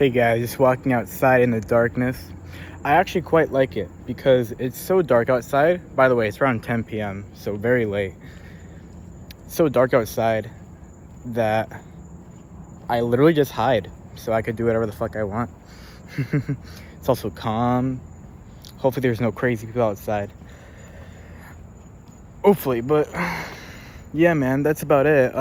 Hey guys, just walking outside in the darkness. I actually quite like it because it's so dark outside. By the way, it's around 10 p.m., so very late. It's so dark outside that I literally just hide so I could do whatever the fuck I want. It's also calm. Hopefully there's no crazy people outside. Hopefully, but yeah, man, that's about it.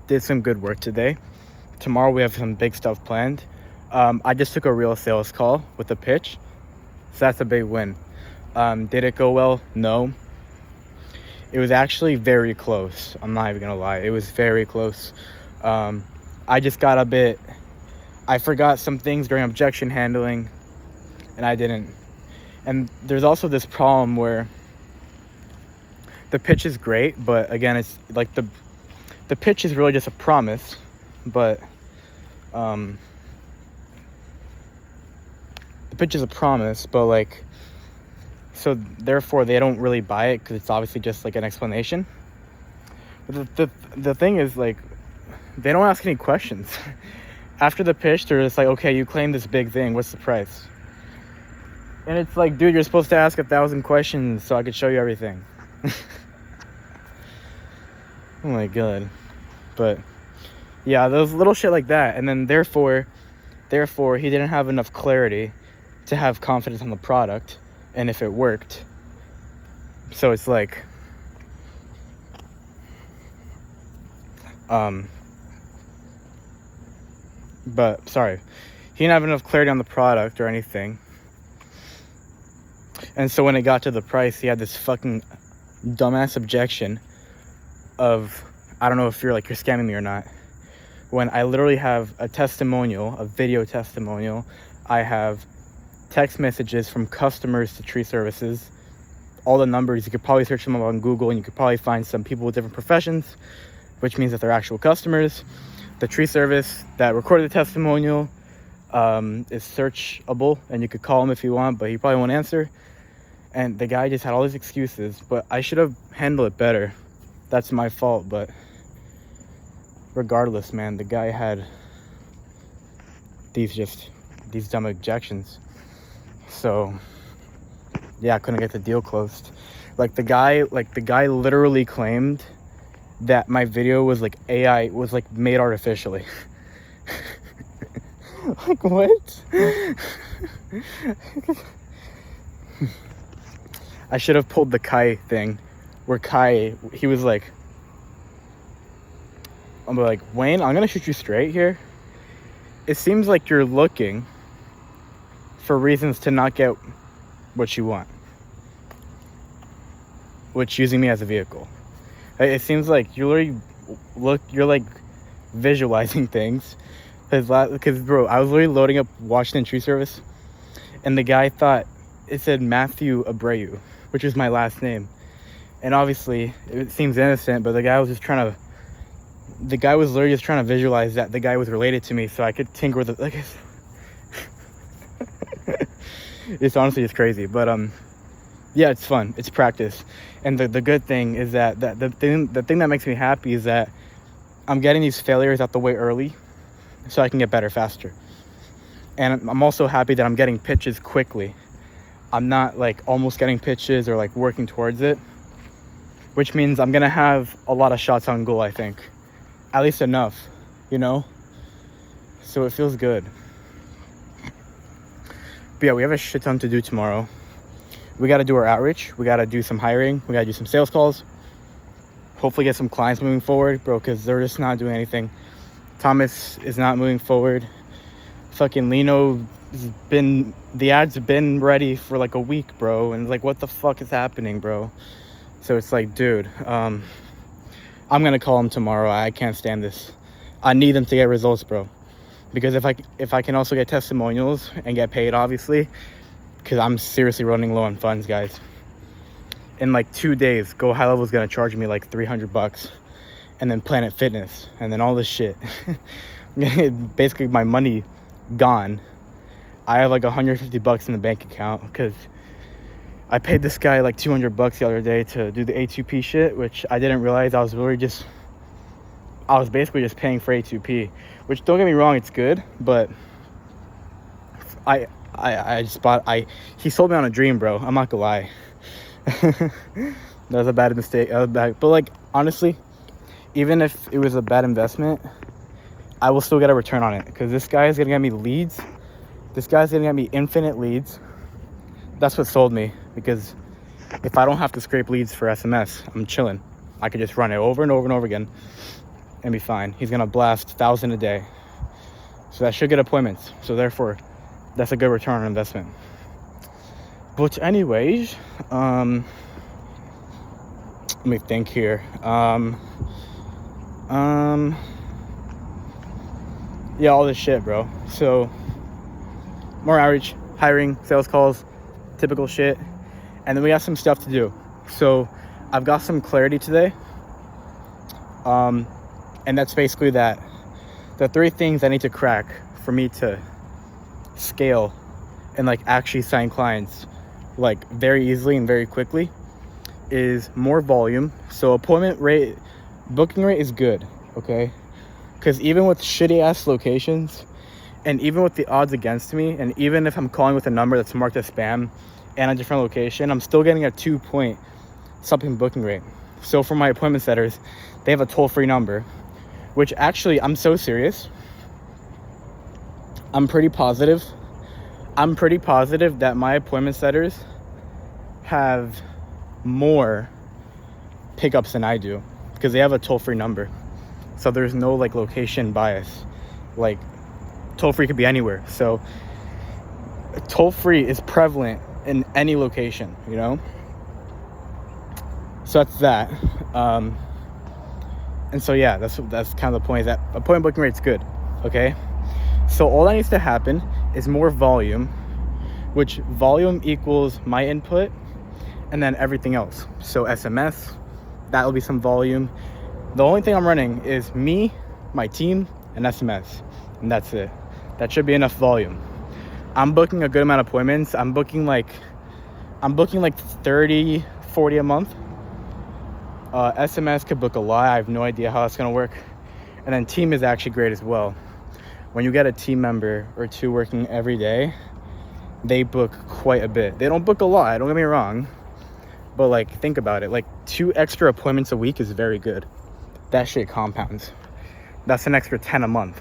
Did some good work today. Tomorrow we have some big stuff planned. I just took a real sales call with a pitch, so that's a big win. Did it go well? No. It was actually very close. I'm not even gonna lie. It was very close. I just got I forgot some things during objection handling, and I didn't. And there's also this problem where the pitch is great, but again, it's like the pitch is really just a promise, but the pitch is a promise, but like, so therefore they don't really buy it because it's obviously just like an explanation. But the thing is, like, they don't ask any questions. After the pitch, they're just like, okay, you claim this big thing, what's the price? And it's like, dude, you're supposed to ask 1,000 questions so I could show you everything. Oh my god. But yeah, those little shit like that. And then therefore he didn't have enough clarity to have confidence on the product and if it worked. So it's like, but sorry, he didn't have enough clarity on the product or anything. And so when it got to the price, he had this fucking dumbass objection of, I don't know if you're scamming me or not, when I literally have a testimonial, a video testimonial. I have text messages from customers to tree services, all the numbers. You could probably search them up on Google and you could probably find some people with different professions, which means that they're actual customers. The tree service that recorded the testimonial is searchable, and you could call him if you want, but he probably won't answer. And the guy just had all these excuses, but I should have handled it better. That's my fault, but regardless, man, the guy had these dumb objections. So yeah, I couldn't get the deal closed. The guy literally claimed that my video was like AI, was like made artificially. Like, what? I should have pulled the Kai thing, where Kai, he was like, I'm like, Wayne, I'm gonna shoot you straight here. It seems like you're looking for reasons to not get what you want, which using me as a vehicle. It seems like you're like visualizing things. Because bro, I was literally loading up Washington Tree Service, and the guy thought it said Matthew Abreu, which is my last name. And obviously it seems innocent, but the guy was literally just trying to visualize that the guy was related to me so I could tinker with it. It's honestly just crazy, but yeah, it's fun, it's practice. And the good thing is that the thing that makes me happy is that I'm getting these failures out the way early so I can get better faster. And I'm also happy that I'm getting pitches quickly. I'm not like almost getting pitches or like working towards it, which means I'm gonna have a lot of shots on goal, I think. At least enough, you know? So it feels good. But yeah, we have a shit ton to do tomorrow. We gotta do our outreach. We gotta do some hiring. We gotta do some sales calls. Hopefully get some clients moving forward, bro, because they're just not doing anything. Thomas is not moving forward. Fucking Lino the ads have been ready for like a week, bro. And like, what the fuck is happening, bro? So it's like, dude, I'm gonna call him tomorrow. I can't stand this. I need them to get results, bro. Because if I can also get testimonials and get paid, obviously, because I'm seriously running low on funds, guys. In like 2 days, Go High Level is gonna charge me like $300, and then Planet Fitness, and then all this shit. Basically, my money gone. I have like $150 in the bank account because I paid this guy like $200 the other day to do the A2P shit, which I didn't realize I was really just I was basically just paying for A2P, which, don't get me wrong, it's good, but I just bought, he sold me on a dream, bro. I'm not gonna lie. That was a bad mistake. But like, honestly, even if it was a bad investment, I will still get a return on it, because this guy is gonna get me leads. This guy's gonna get me infinite leads. That's what sold me, because if I don't have to scrape leads for SMS, I'm chilling. I could just run it over and over and over again and be fine. He's gonna blast 1,000 a day, so that should get appointments. So therefore, that's a good return on investment. But anyways, let me think here. Yeah, all this shit, bro. So more outreach, hiring, sales calls, typical shit. And then we got some stuff to do. So I've got some clarity today. And that's basically that. The 3 things I need to crack for me to scale and like actually sign clients like very easily and very quickly is more volume. So appointment rate, booking rate is good, okay? Because even with shitty ass locations, and even with the odds against me, and even if I'm calling with a number that's marked as spam and a different location, I'm still getting a 2-point something booking rate. So for my appointment setters, they have a toll-free number, which actually, I'm so serious. I'm pretty positive that my appointment setters have more pickups than I do, because they have a toll-free number. So there's no like location bias. Like, toll-free could be anywhere. So toll-free is prevalent in any location, you know? So that's that. And so yeah, that's kind of the point, is that appointment booking rate's good, okay? So all that needs to happen is more volume, which volume equals my input and then everything else. So SMS, that will be some volume. The only thing I'm running is me, my team, and SMS, and that's it. That should be enough volume. I'm booking a good amount of appointments. I'm booking like 30, 40 a month. SMS could book a lot. I have no idea how that's gonna work. And then team is actually great as well. When you get a team member or 2 working every day, they book quite a bit. They don't book a lot, don't get me wrong, but like, think about it. Like 2 extra appointments a week is very good. That shit compounds. That's an extra 10 a month,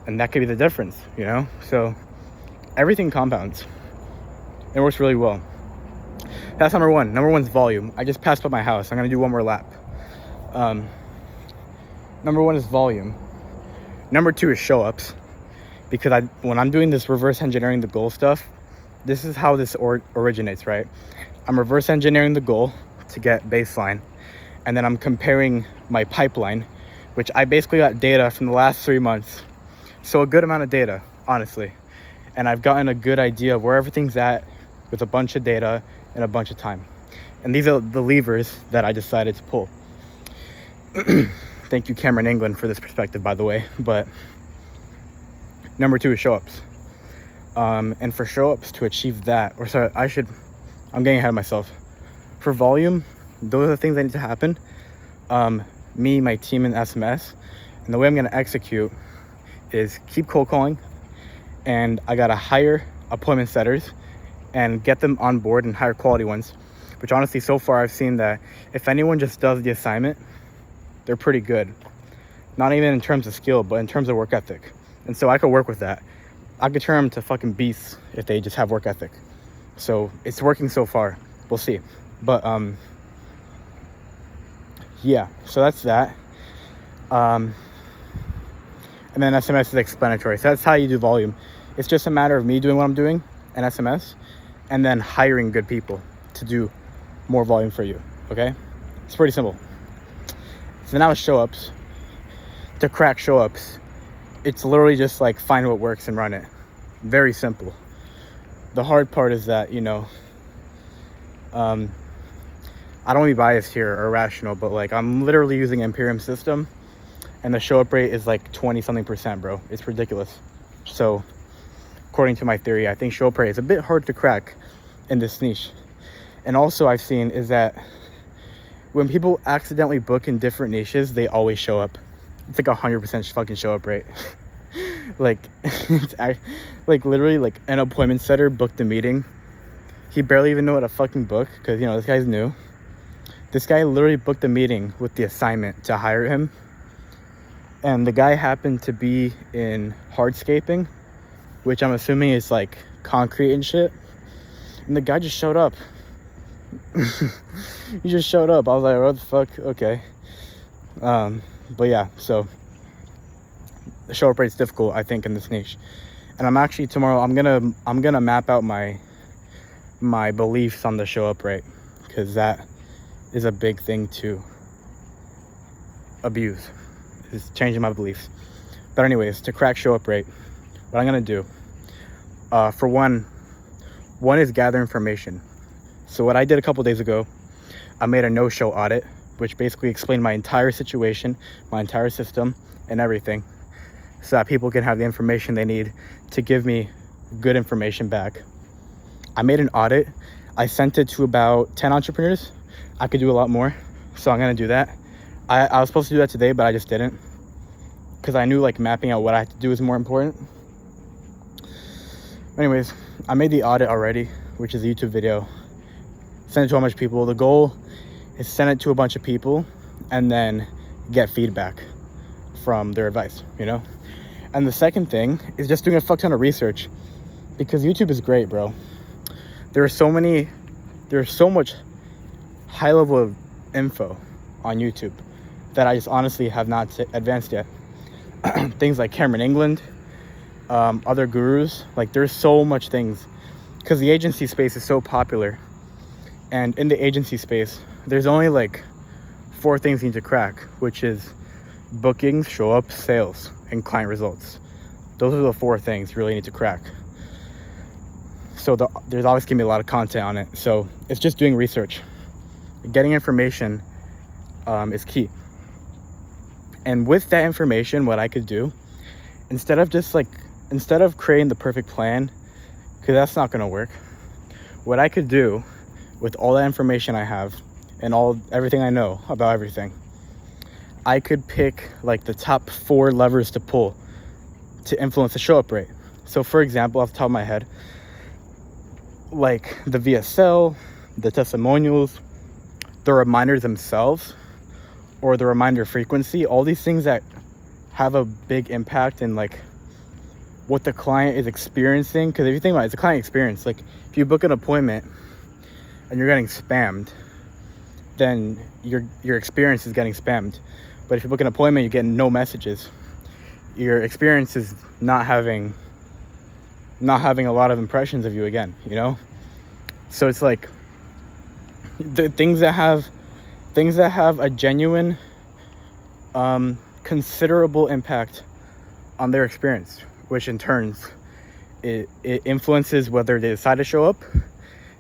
and that could be the difference, you know? So everything compounds. It works really well. That's number 1. Number 1 is volume. I just passed by my house. I'm gonna do one more lap. Number 1 is volume. Number 2 is show ups, because when I'm doing this reverse engineering the goal stuff, this is how this originates, right? I'm reverse engineering the goal to get baseline, and then I'm comparing my pipeline, which I basically got data from the last 3 months. So a good amount of data, honestly. And I've gotten a good idea of where everything's at with a bunch of data and a bunch of time. And these are the levers that I decided to pull. Thank you, Cameron England, for this perspective, by the way. But number 2 is show-ups. And for show-ups to achieve that, I'm getting ahead of myself. For volume, those are the things that need to happen. Me, my team, and SMS. And the way I'm gonna execute is keep cold calling, and I gotta hire appointment setters and get them on board and hire quality ones, which honestly, so far I've seen that if anyone just does the assignment, they're pretty good. Not even in terms of skill, but in terms of work ethic. And so I could work with that. I could turn them to fucking beasts if they just have work ethic. So it's working so far. We'll see. But yeah, so that's that. And then SMS is explanatory. So that's how you do volume. It's just a matter of me doing what I'm doing and SMS, and then hiring good people to do more volume for you, okay? It's pretty simple. So now it's show-ups. To crack show-ups, it's literally just like find what works and run it. Very simple. The hard part is that, you know, I don't want to be biased here or irrational, but like I'm literally using Imperium system, and the show-up rate is like 20-something%, bro. It's ridiculous. So according to my theory, I think show-up rate is a bit hard to crack in this niche. And also I've seen is that when people accidentally book in different niches, they always show up. It's like 100% fucking show up rate. Like, like literally, like an appointment setter booked a meeting. He barely even knew how to fucking book, because, you know, this guy's new. This guy literally booked a meeting with the assignment to hire him. And the guy happened to be in hardscaping, which I'm assuming is like concrete and shit. And the guy just showed up. He just showed up. I was like, what the fuck? Okay. But yeah, so the show up rate's difficult, I think, in this niche. And I'm actually tomorrow I'm gonna map out my beliefs on the show up rate, because that is a big thing to abuse, is changing my beliefs. But anyways, to crack show up rate, what I'm gonna do, for one is gather information. So what I did a couple days ago, I made a no-show audit, which basically explained my entire situation, my entire system, and everything, so that people can have the information they need to give me good information back. I made an audit. I sent it to about 10 entrepreneurs. I could do a lot more, so I'm gonna do that. I was supposed to do that today, but I just didn't, because I knew like mapping out what I had to do is more important. Anyways, I made the audit already, which is a YouTube video. Send it to a bunch of people. The goal is send it to a bunch of people and then get feedback from their advice, you know? And the second thing is just doing a fuck ton of research, because YouTube is great, bro. There's so much high level of info on YouTube that I just honestly have not advanced yet. Things like Cameron England, other gurus, like there's so much things, because the agency space is so popular. And in the agency space, there's only like 4 things you need to crack, which is bookings, show up, sales, and client results. Those are the 4 things you really need to crack. So there's always gonna be a lot of content on it. So it's just doing research. Getting information is key. And with that information, what I could do, instead of creating the perfect plan, because that's not gonna work, what I could do with all that information I have and everything I know about everything, I could pick like the top 4 levers to pull to influence the show up rate. So for example, off the top of my head, like the VSL, the testimonials, the reminders themselves, or the reminder frequency, all these things that have a big impact in like what the client is experiencing. Because if you think about it, it's a client experience. Like if you book an appointment and you're getting spammed, then your experience is getting spammed. But if you book an appointment, you get no messages, your experience is not having a lot of impressions of you again, you know? So it's like the things that have a genuine considerable impact on their experience, which in turns it influences whether they decide to show up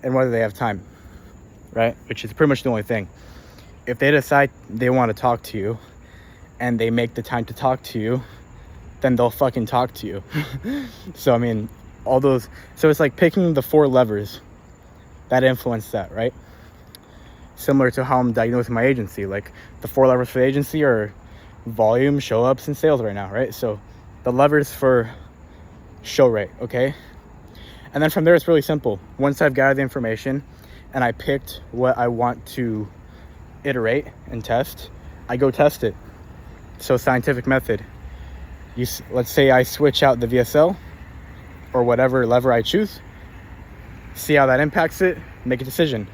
and whether they have time, right? Which is pretty much the only thing. If they decide they want to talk to you and they make the time to talk to you, then they'll fucking talk to you. So I mean, so it's like picking the 4 levers that influence that, right? Similar to how I'm diagnosing my agency. Like the 4 levers for the agency are volume, show ups, and sales right now, right? So the levers for show rate, okay? And then from there, it's really simple. Once I've gathered the information and I picked what I want to iterate and test, I go test it. So scientific method. Let's say I switch out the VSL or whatever lever I choose, see how that impacts it, make a decision.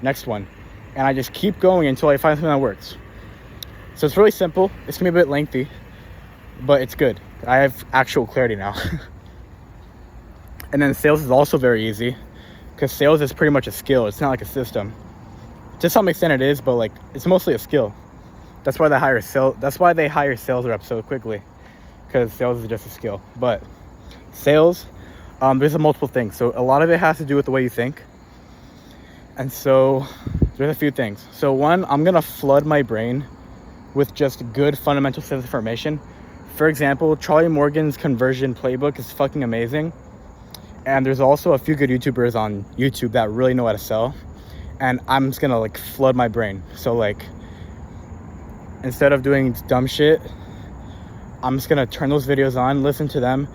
Next one. And I just keep going until I find something that works. So it's really simple. It's gonna be a bit lengthy, but it's good. I have actual clarity now. And then sales is also very easy, because sales is pretty much a skill. It's not like a system. To some extent it is, but like it's mostly a skill. That's why they hire sales reps so quickly, because sales is just a skill. But sales, there's multiple things. So a lot of it has to do with the way you think. And so there's a few things. So one, I'm gonna flood my brain with just good fundamental sales information. For example, Charlie Morgan's conversion playbook is fucking amazing. And there's also a few good YouTubers on YouTube that really know how to sell. And I'm just gonna like flood my brain. So like, instead of doing dumb shit, I'm just gonna turn those videos on, listen to them.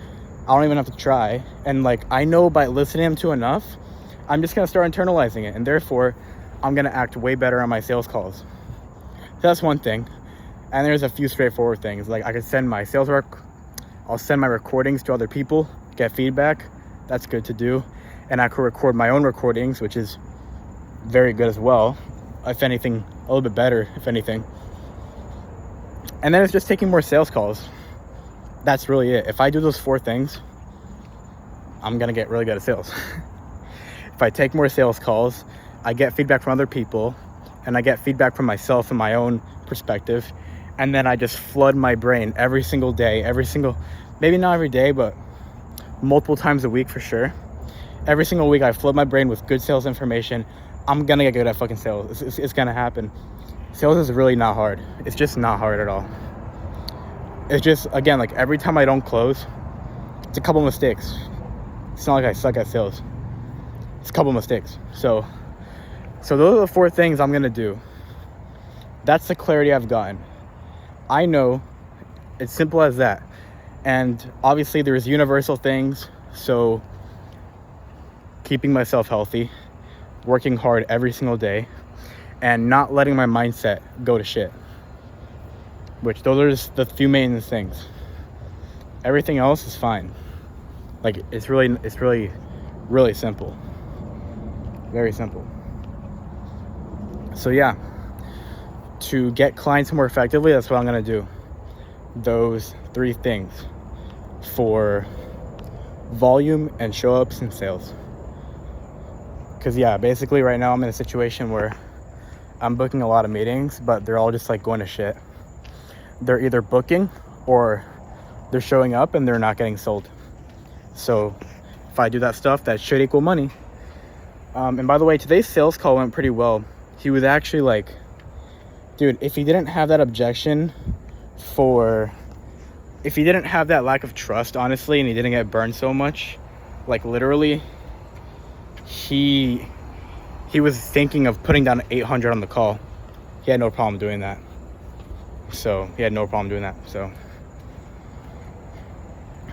I don't even have to try. And like, I know by listening to them to enough, I'm just gonna start internalizing it, and therefore I'm gonna act way better on my sales calls. So that's one thing. And there's a few straightforward things. Like, I could send my sales work, I'll send my recordings to other people, get feedback. That's good to do. And I could record my own recordings, which is very good as well. If anything, a little bit better, if anything. And then it's just taking more sales calls. That's really it. If I do those 4 things, I'm gonna get really good at sales. If I take more sales calls, I get feedback from other people, and I get feedback from myself and my own perspective, and then I just flood my brain every single day, maybe not every day, but multiple times a week for sure. Every single week I flood my brain with good sales information. I'm gonna get good at fucking sales. It's gonna happen. Sales is really not hard. It's just not hard at all. It's just, again, like every time I don't close, it's a couple mistakes. It's not like I suck at sales. It's a couple mistakes. So those are the 4 things I'm gonna do. That's the clarity I've gotten. I know it's simple as that. And obviously there's universal things. So keeping myself healthy, working hard every single day, and not letting my mindset go to shit. Which those are just the few main things. Everything else is fine. Like, it's really, really simple. Very simple. So yeah, to get clients more effectively, that's what I'm gonna do. Those 3 things for volume and show ups and sales. Because yeah, basically right now I'm in a situation where I'm booking a lot of meetings, but they're all just like going to shit. They're either booking or they're showing up and they're not getting sold. So if I do that stuff, that should equal money. And by the way, today's sales call went pretty well. He was actually like, dude, if he didn't have that objection if he didn't have that lack of trust, honestly, and he didn't get burned so much, like literally, he was thinking of putting down 800 on the call. He had no problem doing that. So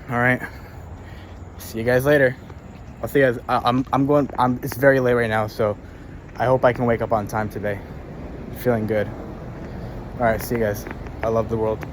all right, see you guys later. I'll see you guys. It's very late right now, so I hope I can wake up on time today. Feeling good. All right, see you guys. I love the world.